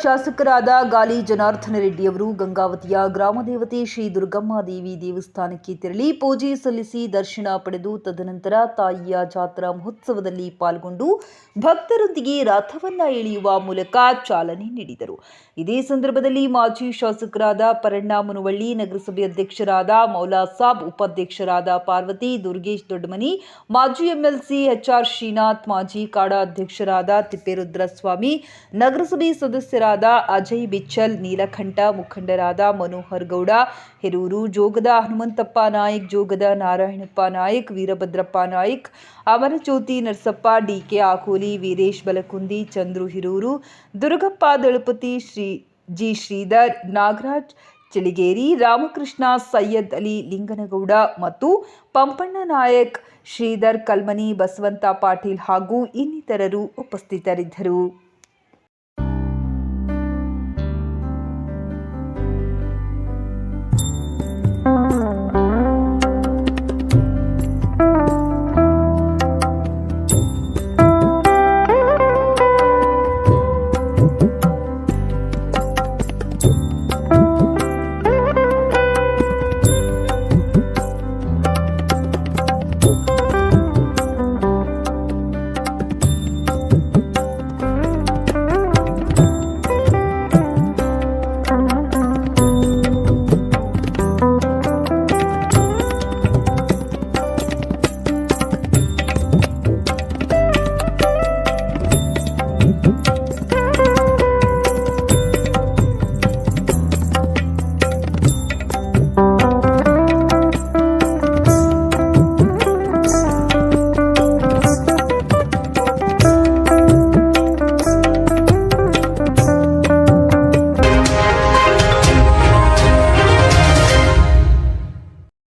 ಶಾಸಕರಾದ ಗಾಲಿ ಜನಾರ್ದನ ರೆಡ್ಡಿಯವರು ಗಂಗಾವತಿಯ ಗ್ರಾಮದೇವತೆ ಶ್ರೀ ದುರ್ಗಮ್ಮ ದೇವಿ ದೇವಸ್ಥಾನಕ್ಕೆ ತೆರಳಿ ಪೂಜೆ ಸಲ್ಲಿಸಿ ದರ್ಶನ ಪಡೆದು ತದನಂತರ ತಾಯಿಯ ಜಾತ್ರಾ ಮಹೋತ್ಸವದಲ್ಲಿ ಪಾಲ್ಗೊಂಡು ಭಕ್ತರೊಂದಿಗೆ ರಥವನ್ನ ಎಳೆಯುವ ಮೂಲಕ ಚಾಲನೆ ನೀಡಿದರು. ಇದೇ ಸಂದರ್ಭದಲ್ಲಿ ಮಾಜಿ ಶಾಸಕರಾದ ಪರಣ್ಣ ಮುನವಳ್ಳಿ, ನಗರಸಭೆ ಅಧ್ಯಕ್ಷರಾದ ಮೌಲಾ ಸಾಬ್, ಉಪಾಧ್ಯಕ್ಷರಾದ ಪಾರ್ವತಿ, ದುರ್ಗೇಶ್ ದೊಡ್ಡಮನಿ, ಮಾಜಿ ಎಂಎಲ್ಸಿ ಎಚ್ಆರ್ ಶ್ರೀನಾಥ್, ಮಾಜಿ ಕಾಡಾ ಅಧ್ಯಕ್ಷರಾದ ತಿಪ್ಪೇರುದ್ರಸ್ವಾಮಿ, ನಗರಸಭೆ ಸದಸ್ಯರಾದ ಅಜಯ್ ಬಿಚ್ಚಲ್, ನೀಲಕಂಠ, ಮುಖಂಡರಾದ ಮನೋಹರ್ ಗೌಡ ಹೆರೂರು, ಜೋಗದ ಹನುಮಂತಪ್ಪ ನಾಯಕ್, ಜೋಗದ ನಾರಾಯಣಪ್ಪ ನಾಯಕ್, ವೀರಭದ್ರಪ್ಪ ನಾಯಕ್, ಅಮರಜ್ಯೋತಿ ನರಸಪ್ಪ, ಡಿಕೆ ಆಕೋಲಿ, ವೀರೇಶ್ ಬಲಕುಂದಿ, ಚಂದ್ರು ಹಿರೂರು, ದುರ್ಗಪ್ಪ ದಳಪತಿ, ಜಿ ಶ್ರೀಧರ್, ನಾಗರಾಜ್ ಚಿಳಿಗೇರಿ, ರಾಮಕೃಷ್ಣ, ಸೈಯದ್ ಅಲಿ ಲಿಂಗನಗೌಡ ಮತ್ತು ಪಂಪಣ್ಣ ನಾಯಕ್, ಶ್ರೀಧರ್ ಕಲ್ಮನಿ, ಬಸವಂತ ಪಾಟೀಲ್ ಹಾಗೂ ಇನ್ನಿತರರು ಉಪಸ್ಥಿತರಿದ್ದರು.